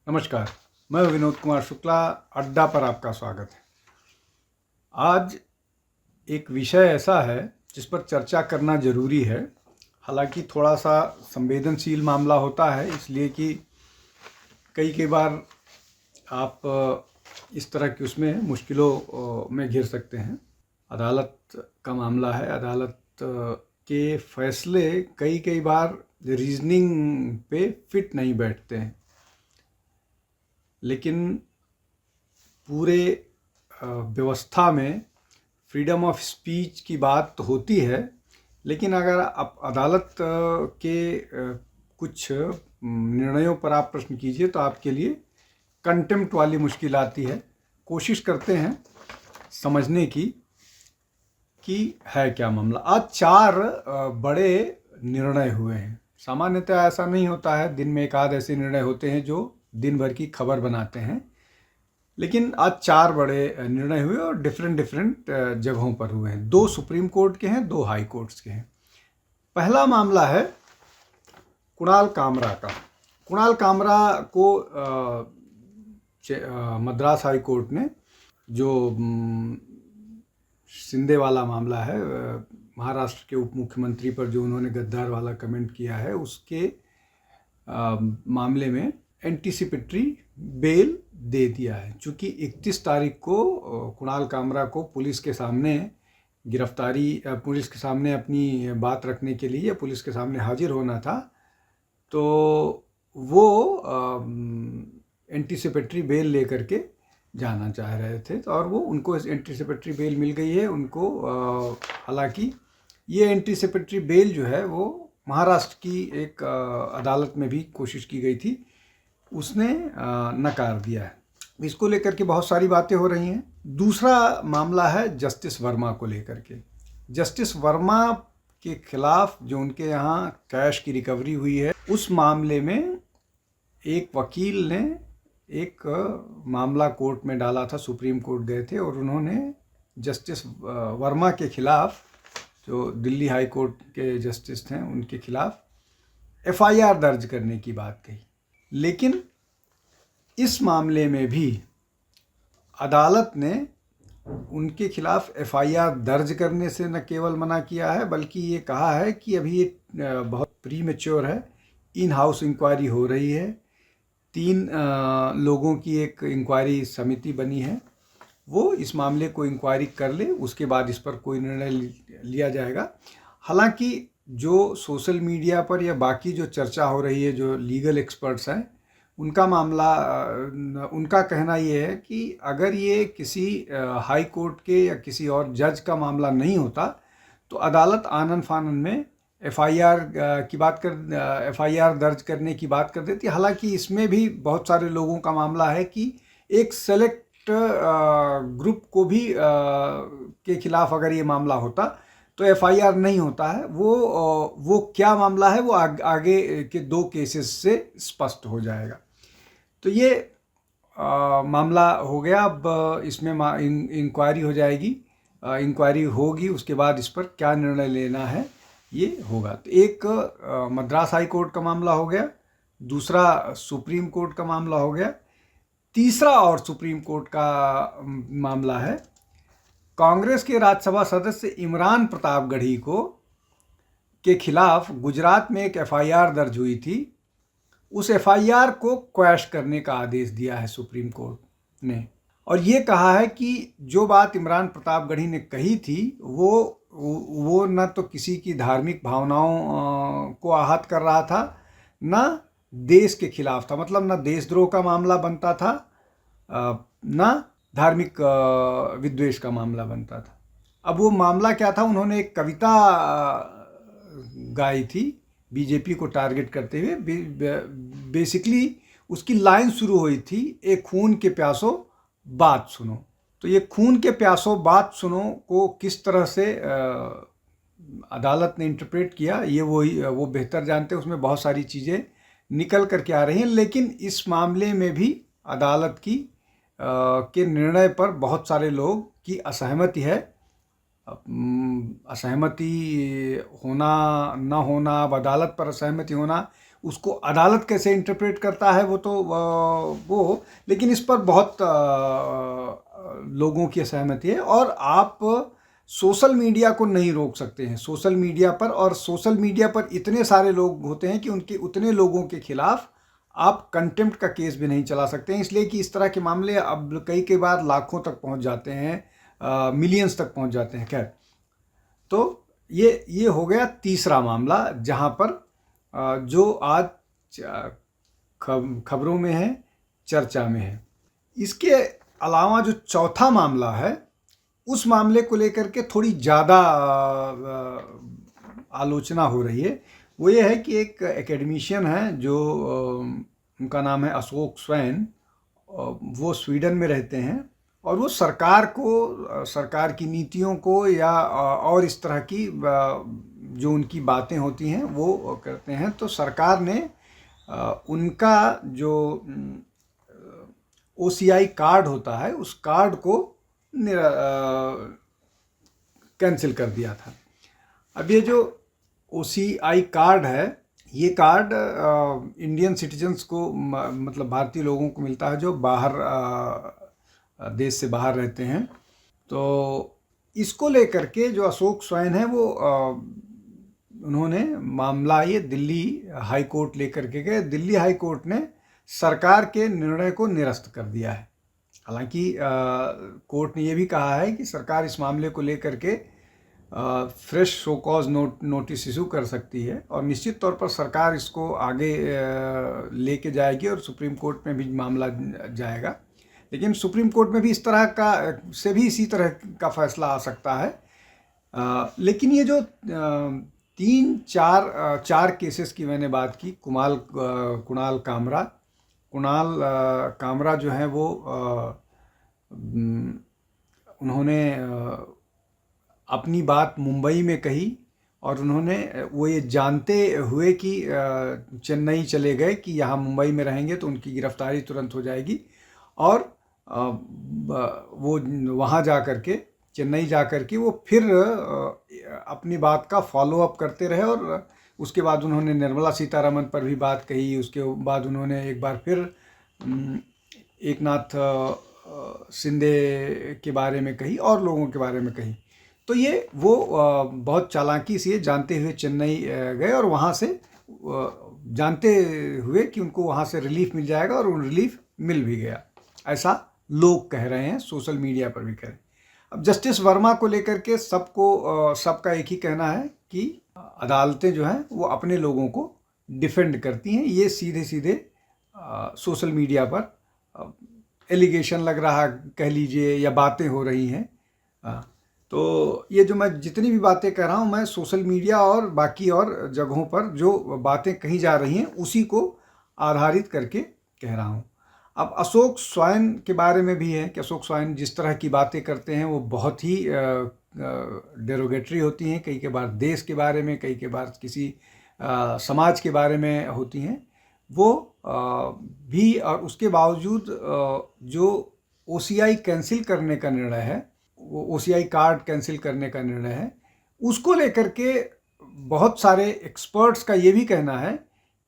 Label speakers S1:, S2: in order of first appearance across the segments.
S1: नमस्कार, मैं विनोद कुमार शुक्ला। अड्डा पर आपका स्वागत है। आज एक विषय ऐसा है जिस पर चर्चा करना ज़रूरी है। हालांकि थोड़ा सा संवेदनशील मामला होता है, इसलिए कि कई बार आप इस तरह की उसमें मुश्किलों में घिर सकते हैं। अदालत का मामला है। अदालत के फैसले कई बार रीजनिंग पे फिट नहीं बैठते हैं, लेकिन पूरे व्यवस्था में फ्रीडम ऑफ स्पीच की बात तो होती है, लेकिन अगर आप अदालत के कुछ निर्णयों पर आप प्रश्न कीजिए तो आपके लिए कंटेम्प्ट वाली मुश्किल आती है। कोशिश करते हैं समझने की कि है क्या मामला। आज 4 बड़े निर्णय हुए हैं। सामान्यतः ऐसा नहीं होता है, दिन में एक आध ऐसे निर्णय होते हैं जो दिन भर की खबर बनाते हैं, लेकिन आज 4 बड़े निर्णय हुए और डिफरेंट जगहों पर हुए हैं। 2 सुप्रीम कोर्ट के हैं, 2 हाई कोर्ट्स के हैं। पहला मामला है कुणाल कामरा का। कुणाल कामरा को मद्रास हाई कोर्ट ने, जो शिंदे वाला मामला है, महाराष्ट्र के उप मुख्यमंत्री पर जो उन्होंने गद्दार वाला कमेंट किया है, उसके मामले में एंटीसिपेटरी बेल दे दिया है। चूँकि 31 तारीख को कुणाल कामरा को पुलिस के सामने पुलिस के सामने अपनी बात रखने के लिए या पुलिस के सामने हाजिर होना था, तो वो एंटीसिपेटरी बेल लेकर के जाना चाह रहे थे, तो और वो उनको एंटीसिपेटरी बेल मिल गई है उनको। हालांकि ये एंटीसिपेटरी बेल जो है वो महाराष्ट्र की एक अदालत में भी कोशिश की गई थी, उसने नकार दिया है। इसको लेकर के बहुत सारी बातें हो रही हैं। दूसरा मामला है जस्टिस वर्मा को लेकर के। जस्टिस वर्मा के खिलाफ जो उनके यहाँ कैश की रिकवरी हुई है, उस मामले में एक वकील ने एक मामला कोर्ट में डाला था। सुप्रीम कोर्ट गए थे और उन्होंने जस्टिस वर्मा के खिलाफ, जो दिल्ली हाई कोर्ट के जस्टिस थे, उनके खिलाफ FIR दर्ज करने की बात कही। लेकिन इस मामले में भी अदालत ने उनके खिलाफ FIR दर्ज करने से न केवल मना किया है, बल्कि ये कहा है कि अभी ये बहुत प्रीमेच्योर है, इन हाउस इंक्वायरी हो रही है, 3 लोगों की एक इंक्वायरी समिति बनी है, वो इस मामले को इंक्वायरी कर ले, उसके बाद इस पर कोई निर्णय लिया जाएगा। हालांकि जो सोशल मीडिया पर या बाकी जो चर्चा हो रही है, जो लीगल एक्सपर्ट्स हैं, उनका कहना ये है कि अगर ये किसी हाई कोर्ट के या किसी और जज का मामला नहीं होता तो अदालत आनन फानन में FIR दर्ज करने की बात कर देती। हालांकि इसमें भी बहुत सारे लोगों का मामला है कि एक सेलेक्ट ग्रुप को भी के खिलाफ अगर ये मामला होता तो FIR नहीं होता है। वो क्या मामला है वो आगे के 2 केसेस से स्पष्ट हो जाएगा। तो ये मामला हो गया। अब इसमें इंक्वायरी हो जाएगी, इंक्वायरी होगी, उसके बाद इस पर क्या निर्णय लेना है ये होगा। तो एक मद्रास हाई कोर्ट का मामला हो गया, दूसरा सुप्रीम कोर्ट का मामला हो गया, तीसरा और सुप्रीम कोर्ट का मामला है कांग्रेस के राज्यसभा सदस्य इमरान प्रतापगढ़ी के खिलाफ गुजरात में एक FIR दर्ज हुई थी। उस FIR को क्वैश करने का आदेश दिया है सुप्रीम कोर्ट ने, और ये कहा है कि जो बात इमरान प्रतापगढ़ी ने कही थी वो न तो किसी की धार्मिक भावनाओं को आहत कर रहा था, न देश के खिलाफ था। मतलब न देशद्रोह का मामला बनता था, न धार्मिक विद्वेष का मामला बनता था। अब वो मामला क्या था, उन्होंने एक कविता गाई थी बीजेपी को टारगेट करते हुए। बेसिकली उसकी लाइन शुरू हुई थी, एक खून के प्यासो बात सुनो। तो ये खून के प्यासो बात सुनो को किस तरह से अदालत ने इंटरप्रेट किया, ये वो बेहतर जानते हैं। उसमें बहुत सारी चीज़ें निकल करके आ रही हैं, लेकिन इस मामले में भी अदालत के निर्णय पर बहुत सारे लोग की असहमति है। असहमति होना न होना, अब अदालत पर असहमति होना, उसको अदालत कैसे इंटरप्रेट करता है वो तो वो, लेकिन इस पर बहुत लोगों की असहमति है। और आप सोशल मीडिया को नहीं रोक सकते हैं सोशल मीडिया पर, और सोशल मीडिया पर इतने सारे लोग होते हैं कि उनके उतने लोगों के खिलाफ आप कंटेम्प्ट का केस भी नहीं चला सकते हैं, इसलिए कि इस तरह के मामले अब कई बार लाखों तक पहुंच जाते हैं, मिलियंस तक पहुंच जाते हैं। खैर, तो ये हो गया तीसरा मामला जहां पर जो आज खबरों में है, चर्चा में है। इसके अलावा जो चौथा मामला है, उस मामले को लेकर के थोड़ी ज़्यादा आलोचना हो रही है। वो ये है कि एक एकेडमिशियन है जो उनका नाम है अशोक स्वैन, वो स्वीडन में रहते हैं, और वो सरकार की नीतियों को या और इस तरह की जो उनकी बातें होती हैं वो करते हैं। तो सरकार ने उनका जो OCI कार्ड होता है, उस कार्ड को कैंसिल कर दिया था। अब ये जो OCI कार्ड है, ये कार्ड इंडियन सिटीजन्स को मतलब भारतीय लोगों को मिलता है जो बाहर देश से बाहर रहते हैं। तो इसको लेकर के जो अशोक स्वैन है वो उन्होंने मामला ये दिल्ली हाई कोर्ट लेकर के गए। दिल्ली हाई कोर्ट ने सरकार के निर्णय को निरस्त कर दिया है। हालांकि कोर्ट ने ये भी कहा है कि सरकार इस मामले को लेकर के fresh show cause notice issue कर सकती है, और निश्चित तौर पर सरकार इसको आगे लेके जाएगी और सुप्रीम कोर्ट में भी मामला जाएगा। लेकिन सुप्रीम कोर्ट में भी इस तरह का से भी इसी तरह का फैसला आ सकता है। लेकिन ये जो चार केसेस की मैंने बात की, कुणाल कामरा जो हैं वो उन्होंने अपनी बात मुंबई में कही, और उन्होंने वो ये जानते हुए कि चेन्नई चले गए कि यहाँ मुंबई में रहेंगे तो उनकी गिरफ्तारी तुरंत हो जाएगी, और वो वहाँ जा कर के चेन्नई जा कर के वो फिर अपनी बात का फॉलो अप करते रहे। और उसके बाद उन्होंने निर्मला सीतारमण पर भी बात कही, उसके बाद उन्होंने एक बार फिर एकनाथ शिंदे के बारे में कही और लोगों के बारे में कही। तो ये वो बहुत चालाकी से जानते हुए चेन्नई गए, और वहाँ से जानते हुए कि उनको वहाँ से रिलीफ मिल जाएगा, और वो रिलीफ मिल भी गया, ऐसा लोग कह रहे हैं, सोशल मीडिया पर भी कह रहे हैं। अब जस्टिस वर्मा को लेकर के सबका एक ही कहना है कि अदालतें जो हैं वो अपने लोगों को डिफेंड करती हैं। ये सीधे सीधे सोशल मीडिया पर एलिगेशन लग रहा कह लीजिए, या बातें हो रही हैं। तो ये जो मैं जितनी भी बातें कह रहा हूँ, मैं सोशल मीडिया और बाकी और जगहों पर जो बातें कही जा रही हैं उसी को आधारित करके कह रहा हूँ। अब अशोक स्वैन के बारे में भी है कि अशोक स्वैन जिस तरह की बातें करते हैं वो बहुत ही डेरोगेटरी होती हैं, कई के बार देश के बारे में, कई के बार किसी समाज के बारे में होती हैं। वो भी, और उसके बावजूद जो OCI कैंसिल करने का निर्णय है, वो OCI कार्ड कैंसिल करने का निर्णय है, उसको लेकर के बहुत सारे एक्सपर्ट्स का ये भी कहना है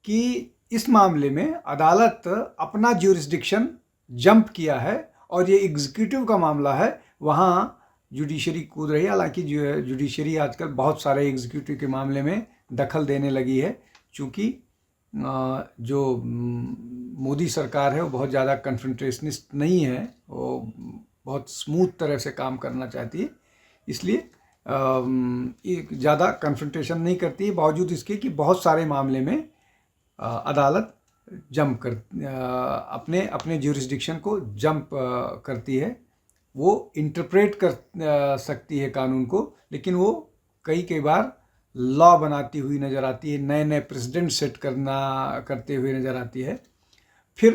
S1: कि इस मामले में अदालत अपना ज्यूरिसडिक्शन जंप किया है, और ये एग्जीक्यूटिव का मामला है, वहाँ जुडिशरी कूद रही है। हालांकि जुडिशरी आजकल बहुत सारे एग्जीक्यूटिव के मामले में दखल देने लगी है, चूँकि जो मोदी सरकार है वो बहुत ज़्यादा कन्फ्रंटेशनिस्ट नहीं है, वो बहुत स्मूथ तरह से काम करना चाहती है, इसलिए ज़्यादा कन्फ्रंटेशन नहीं करती है, बावजूद इसके कि बहुत सारे मामले में अदालत जंप कर अपने ज्यूरिसडिक्शन को जंप करती है। वो इंटरप्रेट कर सकती है कानून को, लेकिन वो कई बार लॉ बनाती हुई नज़र आती है, नए नए प्रेसिडेंट सेट करते हुए नज़र आती है। फिर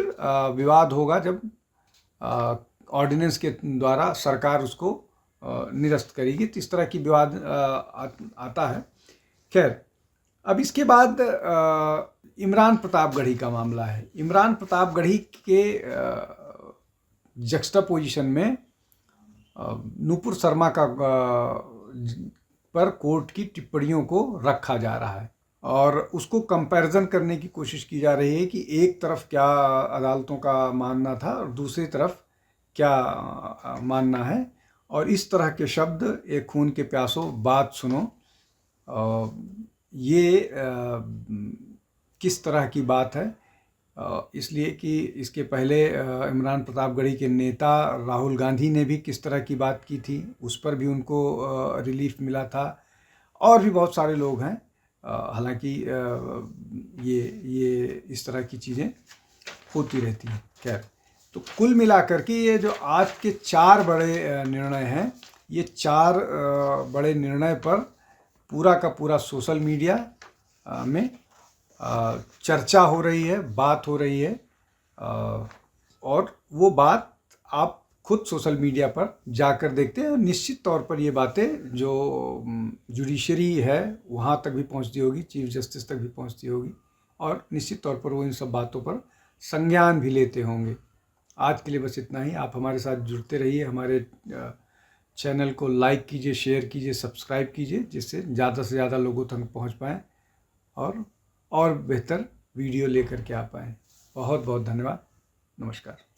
S1: विवाद होगा जब ऑर्डिनेंस के द्वारा सरकार उसको निरस्त करेगी, तो इस तरह की विवाद आता है। खैर, अब इसके बाद इमरान प्रतापगढ़ी का मामला है। इमरान प्रतापगढ़ी के जक्स्टापोजिशन में नूपुर शर्मा का पर कोर्ट की टिप्पणियों को रखा जा रहा है और उसको कंपैरिजन करने की कोशिश की जा रही है कि एक तरफ क्या अदालतों का मानना था और दूसरी तरफ क्या मानना है। और इस तरह के शब्द, एक खून के प्यासो बात सुनो, ये किस तरह की बात है, इसलिए कि इसके पहले इमरान प्रतापगढ़ी के नेता राहुल गांधी ने भी किस तरह की बात की थी, उस पर भी उनको रिलीफ मिला था। और भी बहुत सारे लोग हैं। हालांकि ये इस तरह की चीज़ें होती रहती हैं। खैर, तो कुल मिलाकर के ये जो आज के 4 बड़े निर्णय हैं, ये 4 बड़े निर्णय पर पूरा का पूरा सोशल मीडिया में चर्चा हो रही है, बात हो रही है। और वो बात आप खुद सोशल मीडिया पर जाकर देखते हैं। निश्चित तौर पर ये बातें जो जुडिशरी है वहाँ तक भी पहुँचती होगी, चीफ जस्टिस तक भी पहुँचती होगी, और निश्चित तौर पर वो इन सब बातों पर संज्ञान भी लेते होंगे। आज के लिए बस इतना ही। आप हमारे साथ जुड़ते रहिए, हमारे चैनल को लाइक कीजिए, शेयर कीजिए, सब्सक्राइब कीजिए, जिससे ज़्यादा से ज़्यादा लोगों तक पहुँच पाएँ और बेहतर वीडियो लेकर के आ पाएँ। बहुत बहुत धन्यवाद। नमस्कार।